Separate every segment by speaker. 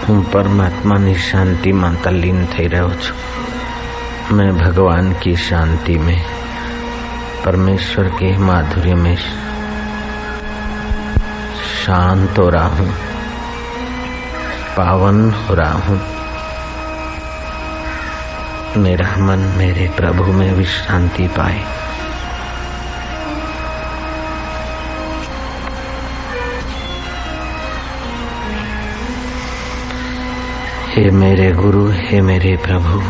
Speaker 1: હું પરમાત્માની શાંતિમાં તલ્લીન થઈ રહ્યો છું। मैं भगवान की शांति में, परमेश्वर के माधुर्य में शांत हो रहा हूँ, पावन हो रहा हूँ। मेरा मन मेरे प्रभु में विश्रांति पाए। हे मेरे गुरु, हे मेरे प्रभु,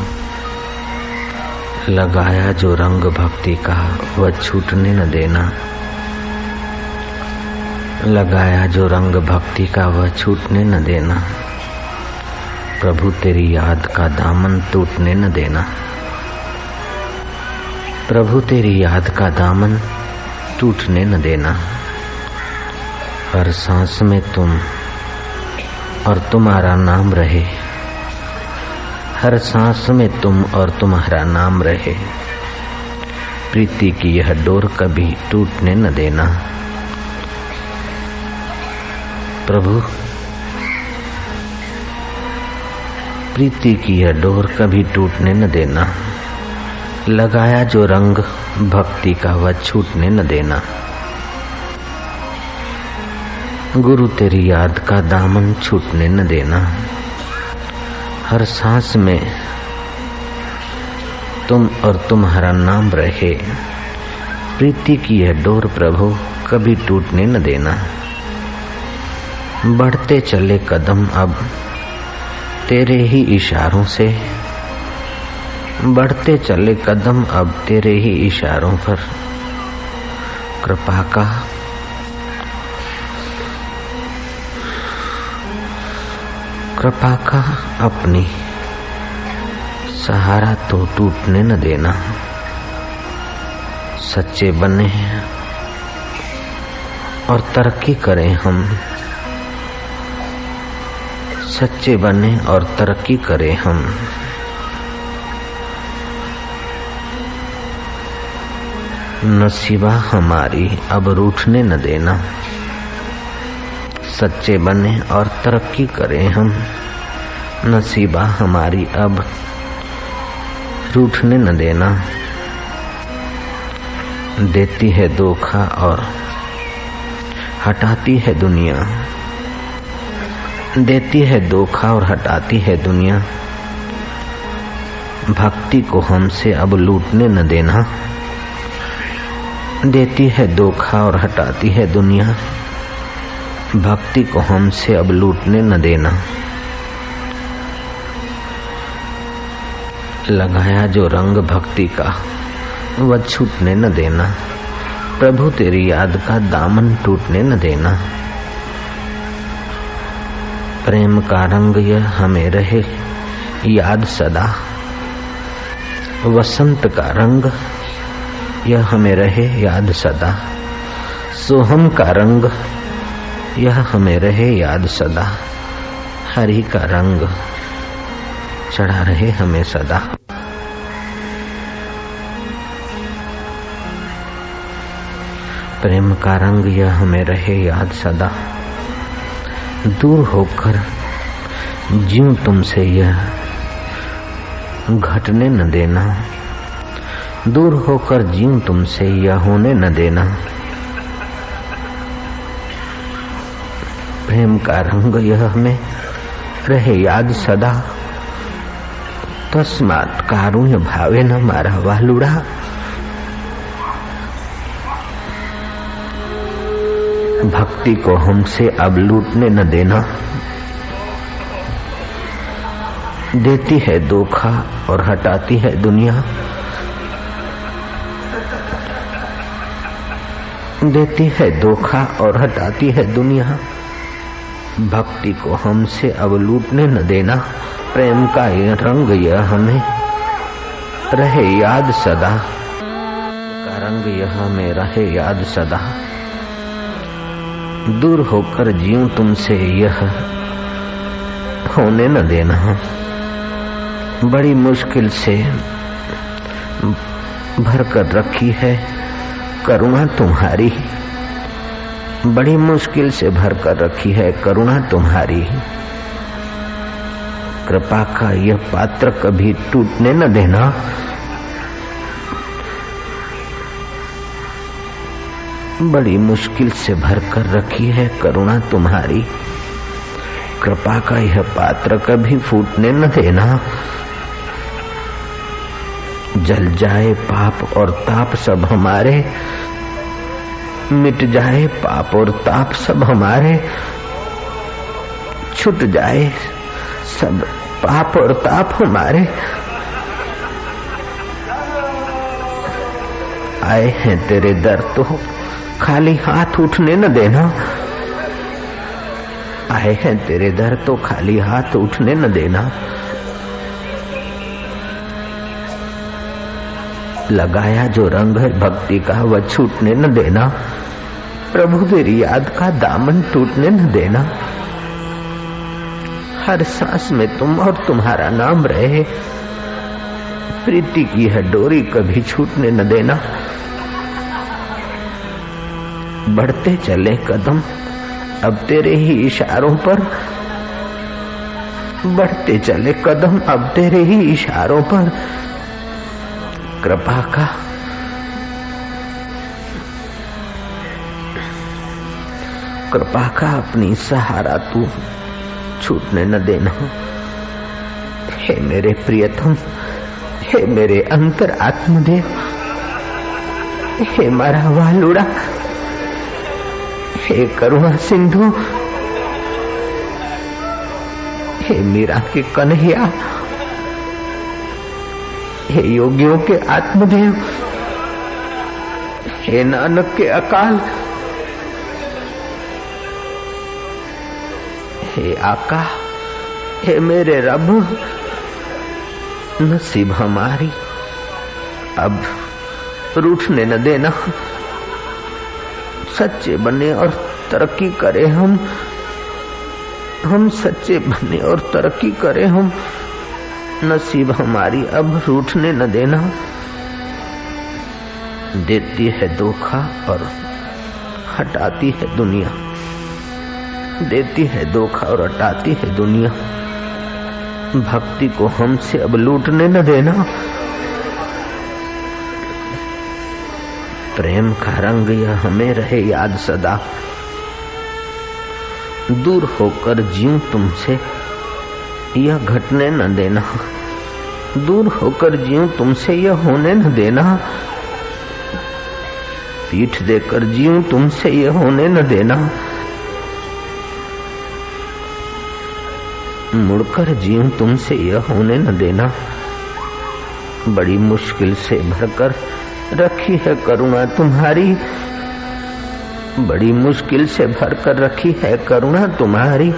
Speaker 1: लगाया जो रंग भक्ति का वह छूटने न देना। लगाया जो रंग भक्ति का वह छूटने न देना। प्रभु तेरी याद का दामन टूटने न देना। प्रभु तेरी याद का दामन टूटने न देना। हर सांस में तुम और तुम्हारा नाम रहे। हर सांस में तुम और तुम्हारा नाम रहे। प्रीति की यह डोर कभी टूटने न देना। प्रभु, प्रीति की यह डोर कभी टूटने न देना। लगाया जो रंग भक्ति का वह छूटने न देना। गुरु तेरी याद का दामन छूटने न देना। हर सांस में तुम और तुम्हारा नाम रहे। प्रीति की यह डोर प्रभु कभी टूटने न देना। बढ़ते चले कदम अब तेरे ही इशारों से। बढ़ते चले कदम अब तेरे ही इशारों पर। कृपा का अपनी सहारा तो टूटने न देना। सच्चे बने और तरक्की करें हम। सच्चे बने और तरक्की करें हम। नसीबा हमारी अब रूठने न देना। सच्चे बने और तरक्की करें हम। नसीबा हमारी अब रूठने न देना। देती है धोखा और हटाती है दुनिया। देती है धोखा और हटाती है दुनिया। भक्ति को हमसे अब लूटने न देना। देती है धोखा और हटाती है दुनिया। भक्ति को हमसे अब लूटने न देना। लगाया जो रंग भक्ति का वह छूटने न देना। प्रभु तेरी याद का दामन टूटने न देना। प्रेम का रंग यह हमें रहे याद सदा। वसंत का रंग यह हमें रहे याद सदा। सोहम का रंग यह हमें रहे याद सदा। हरि का रंग चढ़ा रहे हमें सदा। प्रेम का रंग यह हमें रहे याद सदा। दूर होकर जीऊं तुमसे यह घटने न देना। दूर होकर जीऊं तुमसे यह होने न देना। प्रेम का रंग यह हमें रहे याद सदा। तस्मात् कारुण्य भावे न मारा वालुड़ा। भक्ति को हमसे अब लूटने न देना। देती है धोखा और हटाती है दुनिया। देती है धोखा और हटाती है दुनिया। भक्ति को हमसे अब लूटने न देना। प्रेम का यह रंग यह हमें रहे याद सदा। का रंग यह हमें रहे याद सदा। दूर होकर जीऊं तुमसे यह होने न देना। बड़ी मुश्किल से भर कर रखी है करुणा तुम्हारी, बड़ी मुश्किल से भर कर रखी है करुणा तुम्हारी। कृपा का यह पात्र कभी टूटने न देना। बड़ी मुश्किल से भर कर रखी है करुणा तुम्हारी। कृपा का यह पात्र कभी फूटने न देना। जल जाए पाप और ताप सब हमारे, मिट जाए पाप और ताप सब हमारे, छूट जाए सब पाप और ताप हमारे। आए हैं तेरे दर तो खाली हाथ उठने न देना। आए हैं तेरे दर तो खाली हाथ उठने न देना। लगाया जो रंग है भक्ति का वह छूटने न देना। प्रभु तेरी याद का दामन टूटने न देना। हर सांस में तुम और तुम्हारा नाम रहे। प्रीति की है डोरी कभी छूटने न देना। बढ़ते चले कदम अब तेरे ही इशारों पर, बढ़ते चले कदम अब तेरे ही इशारों पर। कृपा का अपनी सहारा तू छूटने न देना। हे मेरे प्रियतम, हे मेरे अंतर आत्मदेव, हे मारा वालुड़ा, हे करुणा सिंधु, हे मीरा के कन्हैया, हे योगियों के आत्मदेव, हे नानक के अकाल, हे आका, हे मेरे रब, नसीब हमारी अब रूठने न देना। सच्चे बने और तरक्की करें हम सच्चे बने और तरक्की करें हम। नसीब हमारी अब रूठने न देना। देती है धोखा और हटाती है दुनिया, देती है धोखा और हटाती है दुनिया। भक्ति को हमसे अब लूटने न देना। प्रेम का रंग यह हमें रहे याद सदा। दूर होकर जीऊं तुमसे यह घटने न देना। दूर होकर जीऊं तुमसे यह होने न देना। पीठ देकर जीऊं तुमसे यह होने न देना। मुड़कर जीऊं तुमसे यह होने न देना। बड़ी मुश्किल से भरकर रखी है करुणा तुम्हारी। बड़ी मुश्किल से भरकर रखी है करुणा तुम्हारी।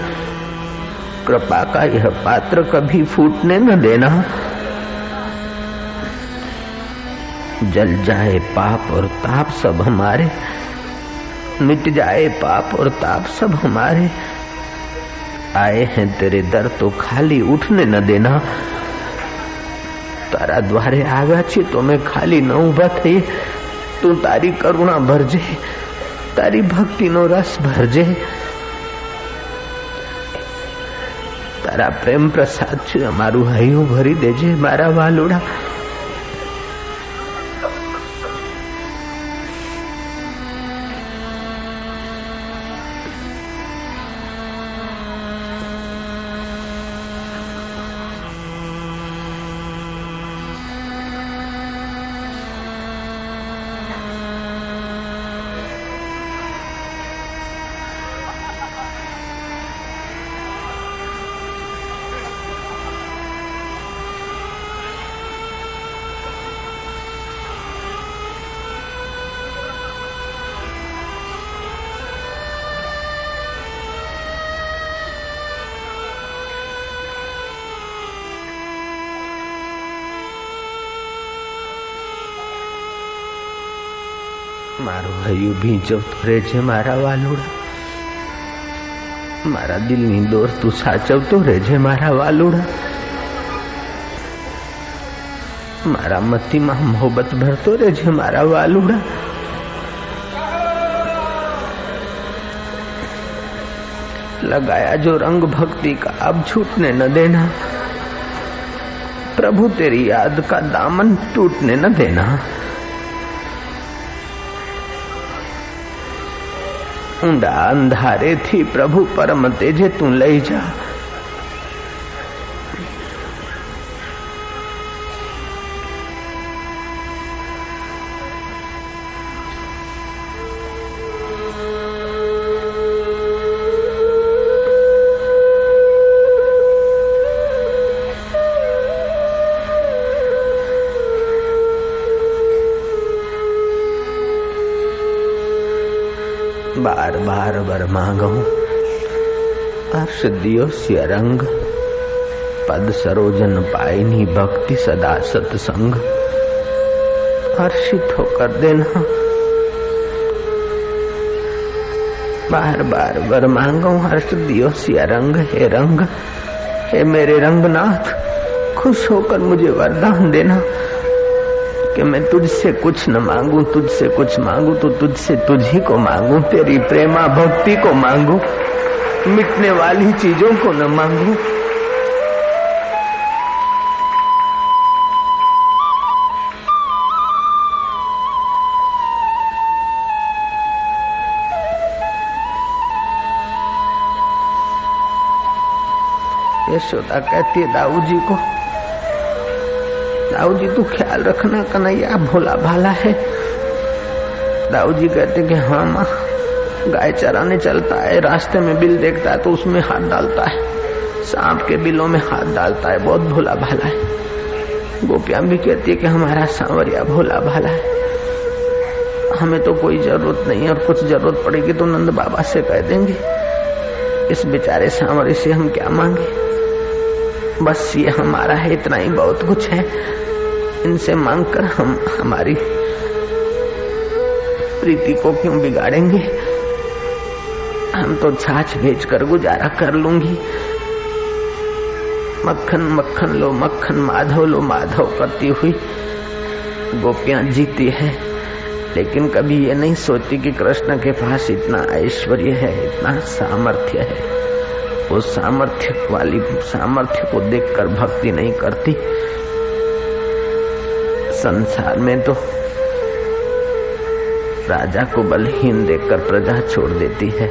Speaker 1: कृपा का यह पात्र कभी फूटने न देना। जल जाए पाप और ताप सब हमारे, मिट जाए पाप और ताप सब हमारे। आए हैं तेरे दर तो खाली उठने न देना। तारा द्वारे आव्या छी तो मैं खाली न उभा थई। तू तारी करुणा भरजे, तारी भक्ति नो रस भरजे। तारा प्रेम प्रसाद छे अमारू हૈયું भरी देजे मारा वालुड़ा। मारो हૈયું ભીંજવતો રહેજે મારા વાલુડા। મારા દિલની દોર તું સાચવતો રહેજે મારા વાલુડા। મારા મતીમાં મોહબ્બત ભરતો રહેજે મારા વાલુડા। लगाया जो रंग भक्ति का अब छूटने न देना। प्रभु तेरी याद का दामन टूटने न देना। ऊंडा अंधारे थी प्रभु परम तेजे तू लई जा। बार बार वर मांगू हर्ष दियो सिय रंग। पद सरोजन पाइनी भक्ति सदा सत्संग। हर्षित होकर देना। बार बार वर मांगू हर्ष दियो सिय रंग। हे रंग, हे मेरे रंगनाथ, खुश होकर मुझे वरदान देना कि मैं तुझसे कुछ न मांगू, तुझसे कुछ मांगू तो तुझसे तुझी को मांगू। तेरी प्रेमा भक्ति को मांगू, मिटने वाली चीजों को न मांगू। यशोदा कहती है दाऊ जी को, दाऊ जी तू ख्याल रखना, कन्हैया भोला भाला है। दाऊ जी कहते कि हाँ माँ, गाय चराने चलता है, रास्ते में बिल देखता है तो उसमें हाथ डालता है, सांप के बिलों में हाथ डालता है, बहुत भोला भाला है। गोपियां भी कहती है कि हमारा सांवरिया भोला भाला है, हमें तो कोई जरूरत नहीं है, और कुछ जरूरत पड़ेगी तो नंद बाबा से कह देंगे। इस बेचारे सांवरे से हम क्या मांगे, बस ये हमारा है, इतना ही बहुत कुछ है। इनसे मांगकर हम हमारी प्रीति को क्यों बिगाड़ेंगे। हम तो छाछ बेचकर गुजारा कर लूंगी। मक्खन मक्खन लो मक्खन, माधव लो माधव करती हुई गोपियां जीती है, लेकिन कभी ये नहीं सोचती कि कृष्ण के पास इतना ऐश्वर्य है, इतना सामर्थ्य है। वो सामर्थ्य को देखकर भक्ति नहीं करती। संसार में तो राजा को बलहीन देखकर प्रजा छोड़ देती है,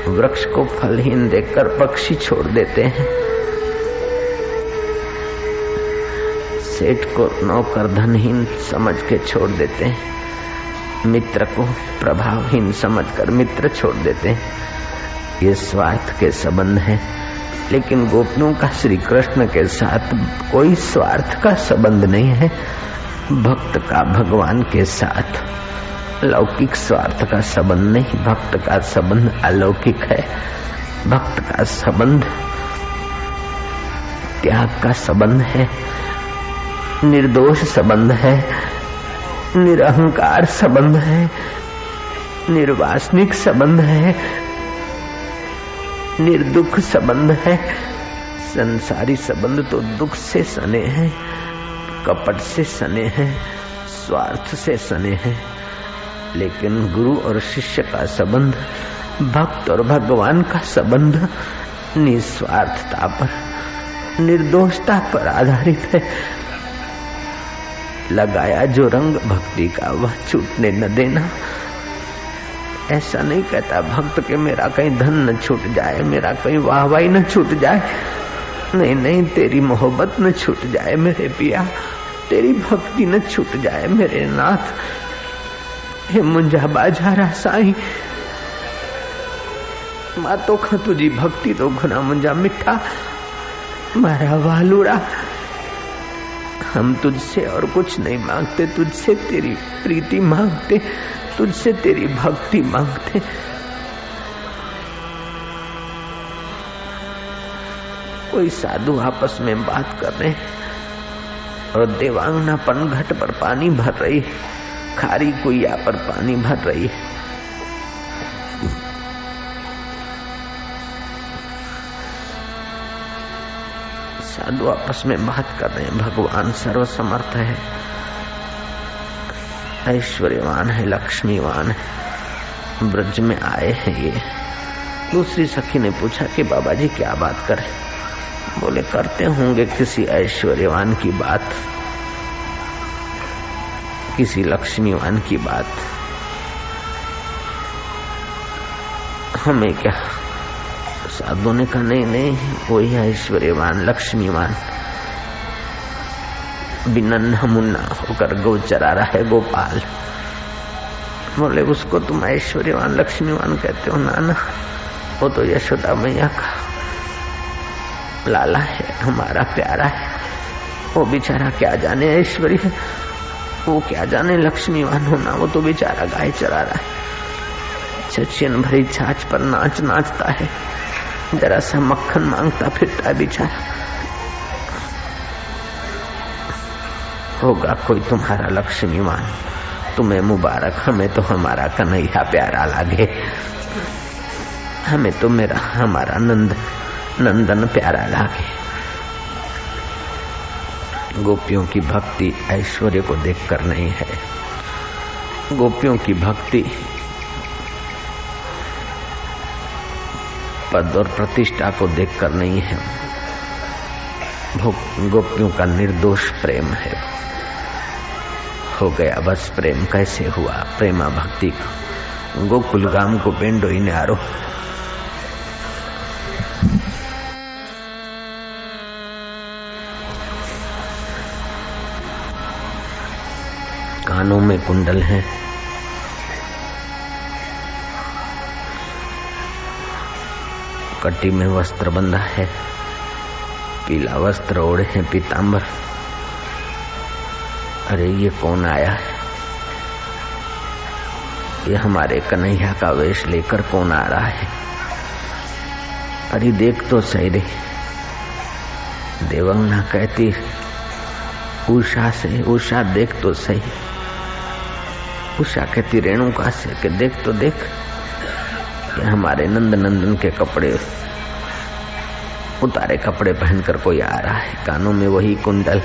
Speaker 1: वृक्ष को फलहीन देखकर पक्षी छोड़ देते हैं, सेठ को नौकर धनहीन समझ के छोड़ देते हैं, मित्र को प्रभावहीन समझकर मित्र छोड़ देते हैं। ये स्वार्थ के संबंध है, लेकिन गोपियों का श्री कृष्ण के साथ कोई स्वार्थ का संबंध नहीं है। भक्त का भगवान के साथ लौकिक स्वार्थ का संबंध नहीं, भक्त का संबंध अलौकिक है। भक्त का संबंध त्याग का संबंध है, निर्दोष संबंध है, निरहंकार संबंध है, निर्वासनिक संबंध है, निर्दुख संबंध है। संसारी संबंध तो दुख से सने हैं, कपट से सने हैं, स्वार्थ से सने हैं। लेकिन गुरु और शिष्य का संबंध, भक्त और भगवान का संबंध निस्वार्थता पर, निर्दोषता पर आधारित है। लगाया जो रंग भक्ति का वह छूटने न देना। ऐसा नहीं कहता भक्त के मेरा कहीं धन न छूट जाए, मेरा कहीं वाहवाही न छूट जाए। नहीं नहीं, तेरी मोहब्बत न छूट जाए मेरे पिया, तेरी भक्ति न छूट जाए मेरे नाथ। हे मुंजा बाजारा साईं, मां तो खा तुझी भक्ति तो घुना मुंजा मिठा। मारा वालुड़ा, हम तुझसे और कुछ नहीं मांगते, तुझसे तेरी प्रीति मांगते, तुझसे तेरी भक्ति मांगते। कोई साधु आपस में बात कर रहे और देवांगना पन घट पर पानी भर रही, खारी कुइया पर पानी भर रही है। साधु आपस में बात कर रहे हैं। भगवान सर्वसमर्थ है, ऐश्वर्यवान है, लक्ष्मीवान है, ब्रज में आए हैं ये, दूसरी सखी ने पूछा कि बाबा जी क्या बात करें? बोले करते होंगे किसी ऐश्वर्यवान की बात, किसी लक्ष्मीवान की बात। हमें क्या? साधु ने कहा नहीं नहीं, वही ऐश्वर्यवान लक्ष्मीवान बिना नन्हा मुन्ना होकर गौ चरा रहा है, गोपाल। बोले उसको तुम ऐश्वर्यवान लक्ष्मीवान कहते हो? नाना, वो तो यशोदा मैया का लाला है, हमारा प्यारा है। वो बेचारा क्या जाने ऐश्वर्य, वो क्या जाने लक्ष्मीवान होना। वो तो बेचारा गाय चरा रहा है, छछियन भरी छाछ पर नाच नाचता है, जरा सा मक्खन मांगता फिरता है बेचारा। होगा कोई तुम्हारा लक्ष्मीवान, तुम्हें मुबारक, हमें तो हमारा कन्हैया प्यारा लागे, हमें तो हमारा नंदन प्यारा लागे। गोपियों की भक्ति ऐश्वर्य को देखकर नहीं है, गोपियों की भक्ति पद और प्रतिष्ठा को देखकर नहीं है, गोपियों का निर्दोष प्रेम है। हो गया बस, प्रेम कैसे हुआ? प्रेमा भक्ति का गोकुल गाम को पेंडो ही न्यारो। कानों में कुंडल हैं, कटी में वस्त्र बंधा है, पीला वस्त्र ओढ़े हैं, पीतांबर। अरे ये कौन आया है? ये हमारे कन्हैया का वेश लेकर कौन आ रहा है? अरे देख तो सही रे। देवंगना कहती उषा से, उषा देख तो सही। उषा कहती रेणुका से कि देख तो देख, ये हमारे नंदन के कपड़े, उतारे कपड़े पहनकर कोई आ रहा है। कानों में वही कुंडल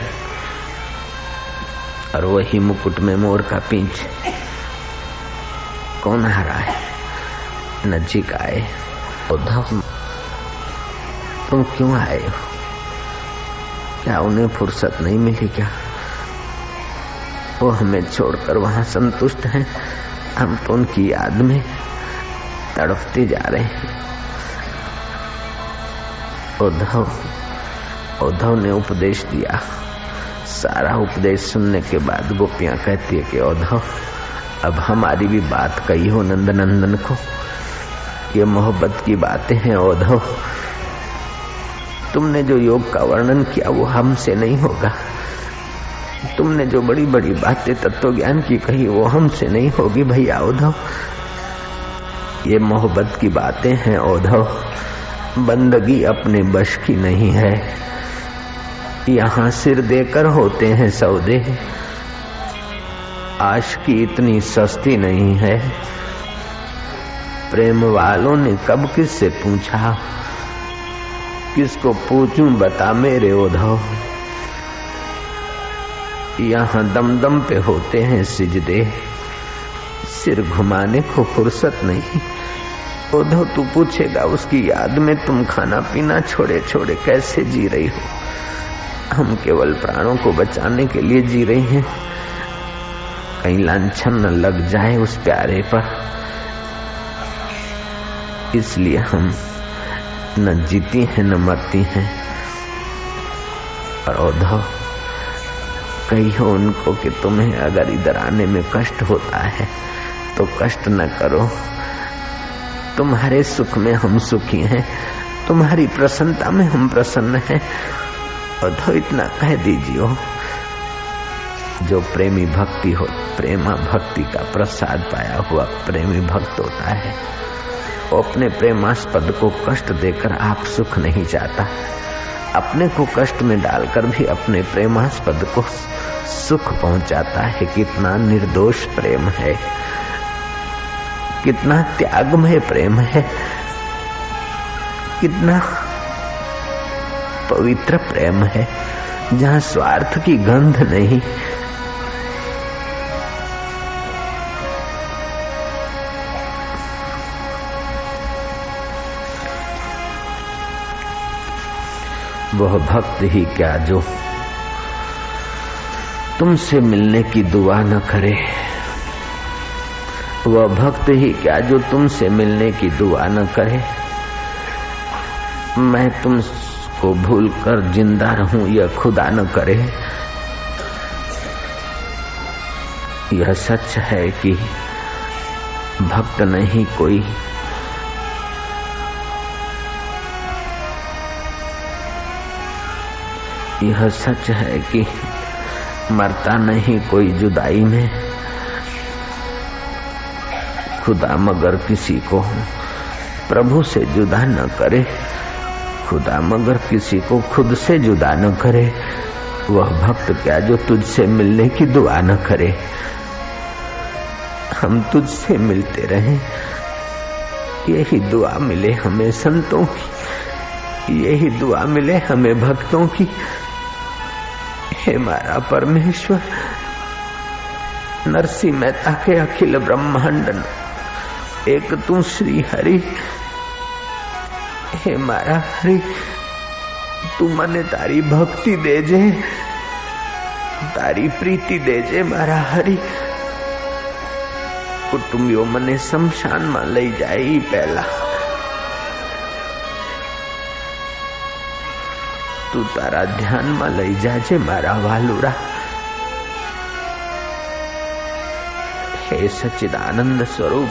Speaker 1: और वही मुकुट में मोर का पींछ। कौन आ रहा है? नजीक आए। उद्धव, तुम क्यों आए हो? क्या उन्हें फुर्सत नहीं मिली क्या? वो हमें छोड़कर वहां संतुष्ट हैं, हम तो उनकी याद में तड़पते जा रहे हैं। उद्धव ने उपदेश दिया। सारा उपदेश सुनने के बाद गोपियां कहती है कि उद्धव, अब हमारी भी बात कही हो नंदनंदन को। ये मोहब्बत की बातें हैं उद्धव, तुमने जो योग का वर्णन किया वो हमसे नहीं होगा। तुमने जो बड़ी बड़ी बातें तत्व ज्ञान की कही वो हमसे नहीं होगी भैया उद्धव। ये मोहब्बत की बातें हैं उद्धव, बंदगी अपने बश की नहीं है। यहाँ सिर देकर होते हैं सौदे, आशिकी इतनी सस्ती नहीं है। प्रेम वालों ने कब किससे पूछा, किसको पूछूं बता मेरे उद्धव। यहाँ दम दम पे होते हैं सिजदे, सिर घुमाने को फुर्सत नहीं। उद्धव तू पूछेगा उसकी याद में तुम खाना पीना छोड़े छोड़े कैसे जी रही हो? हम केवल प्राणों को बचाने के लिए जी रही हैं, कहीं लांछन न लग जाए उस प्यारे पर, इसलिए हम न जीती हैं न मरती हैं। और उद्धव कहियो उनको कि तुम्हें अगर इधर आने में कष्ट होता है तो कष्ट न करो, तुम्हारे सुख में हम सुखी हैं, तुम्हारी प्रसन्नता में हम प्रसन्न हैं। उद्धव इतना कह दीजिए, जो प्रेमी भक्ति हो, प्रेमा भक्ति का प्रसाद पाया हुआ प्रेमी भक्त होता है, वो अपने प्रेमास्पद को कष्ट देकर आप सुख नहीं चाहता, अपने को कष्ट में डालकर भी अपने प्रेमास्पद को सुख पहुंचाता है। कितना निर्दोष प्रेम है, कितना त्यागमय प्रेम है, कितना पवित्र प्रेम है, जहां स्वार्थ की गंध नहीं। वह भक्त ही क्या जो तुमसे मिलने की दुआ न करे, वह भक्त ही क्या जो तुमसे मिलने की दुआ न करे। मैं तुमको भूलकर जिंदा रहूं यह खुदा न करे। यह सच है कि भक्त नहीं कोई, यह सच है कि मरता नहीं कोई जुदाई में। खुदा मगर किसी को प्रभु से जुदा न करे, खुदा मगर किसी को खुद से जुदा न करे। वह भक्त क्या जो तुझसे मिलने की दुआ न करे। हम तुझसे मिलते रहें, यही दुआ मिले हमें संतों की, यही दुआ मिले हमें भक्तों की। हे मारा परमेश्वर, नरसिंह मेहता के अखिल ब्रह्मांड एक तू श्री हरि। हे मारा हरि, तू मने तारी भक्ति देजे, तारी प्रीति देजे मारा हरि। कुटुंबियों मने शमशान में लई जाए पहला तू तारा ध्यान में लई जाजे मारा वालुरा। हे सच्चिदानंद स्वरूप,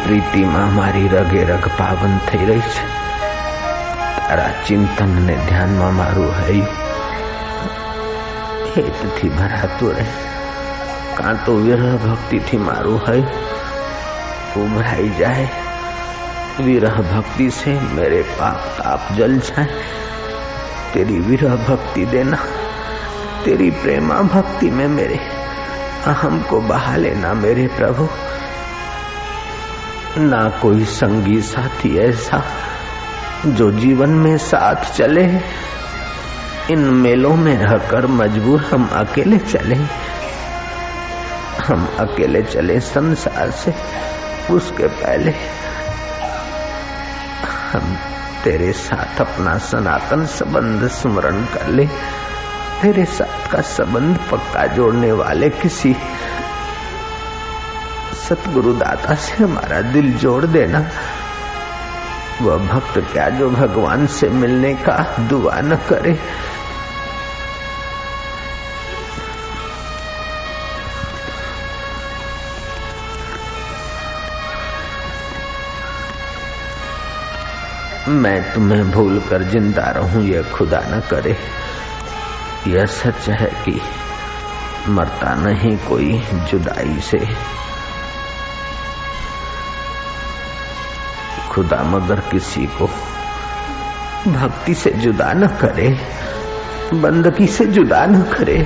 Speaker 1: प्रीति में मारी रगे रग पावन थई रही है। तारा चिंतन ने ध्यान में मारू है हेत थी भरातो रहे। का तो विरह भक्ति थी मारू है उभराई जाए। विरह भक्ति से मेरे पाप ताप जल जाए। तेरी विरह भक्ति देना, तेरी प्रेमा भक्ति में मेरे अहम को बहा लेना मेरे प्रभु। ना कोई संगी साथी ऐसा जो जीवन में साथ चले। इन मेलों में रहकर मजबूर हम अकेले चले, हम अकेले चले संसार से। उसके पहले हम तेरे साथ अपना सनातन संबंध स्मरण कर ले। तेरे साथ का संबंध पक्का जोड़ने वाले किसी सतगुरु दाता से हमारा दिल जोड़ देना। वह भक्त क्या जो भगवान से मिलने का दुआ न करे। मैं तुम्हें भूल कर जिंदा रहूं यह खुदा न करे। यह सच है कि मरता नहीं कोई जुदाई से। खुदा मगर किसी को भक्ति से जुदा न करे, बंदगी से जुदा न करे।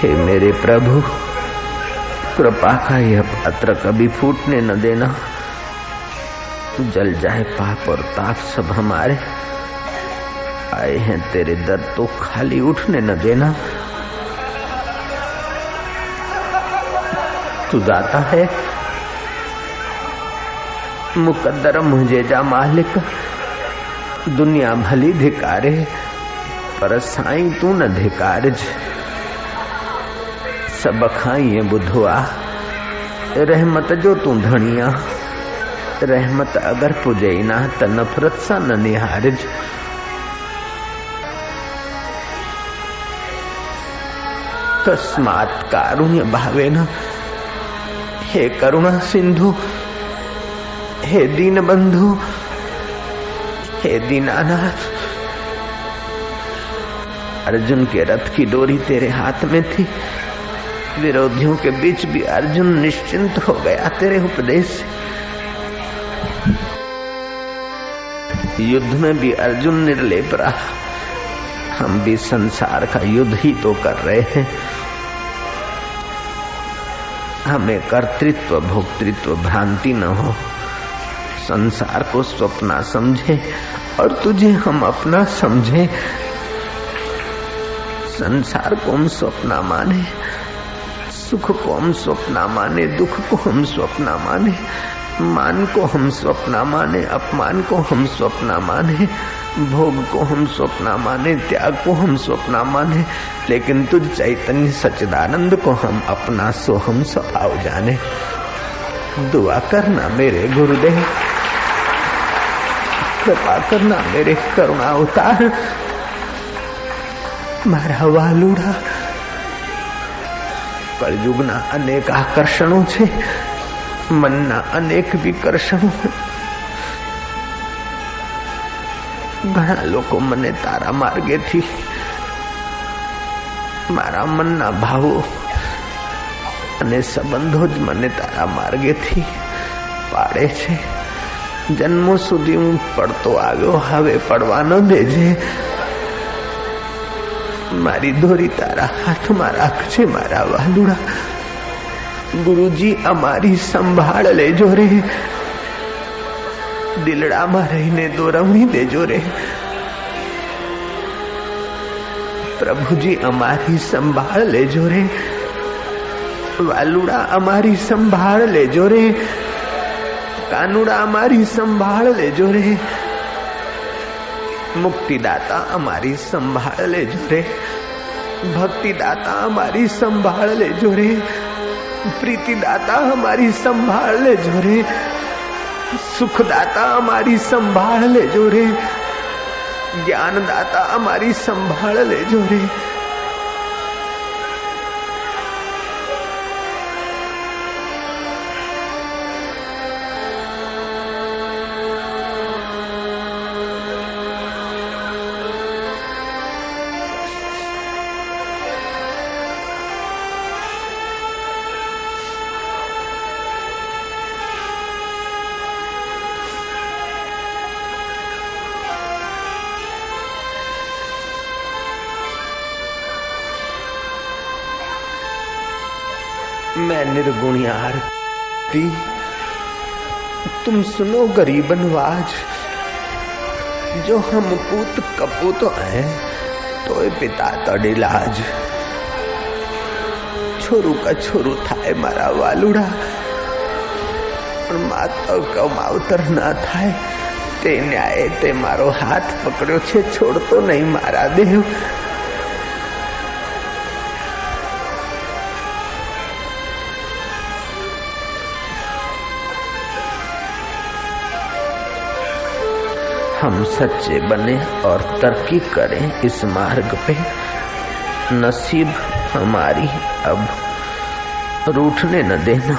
Speaker 1: हे मेरे प्रभु, कृपा का यह पात्र कभी फूटने न देना। जल जाए पाप और ताप सब हमारे। आए हैं तेरे दर तो खाली उठने न देना। तू दाता है, मुकद्दर मुझे जा मालिक। दुनिया भली धिकारे पर साईं तू न धिकारज। सब खाइए बुधवा रहमत जो तू धनिया, रहमत अगर पुजे ना त नफरत सा न निहारज। तस्मात् कारुण्य भावेन, हे करुणा सिंधु, हे दीन बंधु, हे दीनानाथ। अर्जुन के रथ की डोरी तेरे हाथ में थी, विरोधियों के बीच भी अर्जुन निश्चिंत हो गया तेरे उपदेश से। युद्ध में भी अर्जुन निर्लेप रहा। हम भी संसार का युद्ध ही तो कर रहे हैं। हमें कर्तृत्व भोक्तृत्व भ्रांति न हो, संसार को स्वप्न समझे और तुझे हम अपना समझे। संसार को हम स्वप्न माने, सुख को हम स्वप्न माने, दुख को हम स्वप्न माने, मान को हम स्वप्न माने, अपमान को हम स्वप्न माने, भोग को हम स्वप्न माने, त्याग को हम स्वप्न माने, लेकिन तुझ चैतन्य सच्चिदानंद को हम अपना सोहम स्वभाव जाने। दुआ करना मेरे गुरुदेव, कृपा करना मेरे करुणा अवतार। मारा वालुड़ा कलयुगना अनेक आकर्षणों छे, मनना अनेक विकर्षणों। घणा लोको मने तारा मार्गे थी मारा मनना भावो अने संबंधो ज मने तारा मार्गे थी पाड़े छे। जन्मों सुधी हूँ पड़तो आव्यो, हवे पड़वा न देजे। मारी दोरी तारा हाथ में राखजे मारा वालुड़ा। गुरुजी अमारी संभाळ लेजो रे, दिलड़ा में रहीने दोरवणी देजो रे। प्रभुजी अमारी संभाळ लेजो रे, वालुड़ा अमारी संभाळ लेजो रे, कानुड़ा अमारी संभाळ लेजो रे। मुक्तिदाता हमारी संभाळ लेजो रे, भक्तिदाता हमारी संभाळ लेजो रे, प्रीतिदाता हमारी संभाळ लेजो रे, सुखदाता हमारी संभाळ लेजो रे, ज्ञानदाता हमारी संभाळ लेजो रे। मैं निर्गुणी आरती, तुम सुनो गरीबन वाज। जो हम पूत कपूत हैं तो पिता तड़ी लाज। छोरू का छोरू थाय मारा वालुड़ा, माता का मावतर ना थाय। ते न्याय ते मारो हाथ पकड़ो छे, छोड़ तो नहीं मारा देव। हम सच्चे बने और तरक्की करें इस मार्ग पे। नसीब हमारी अब रूठने न देना।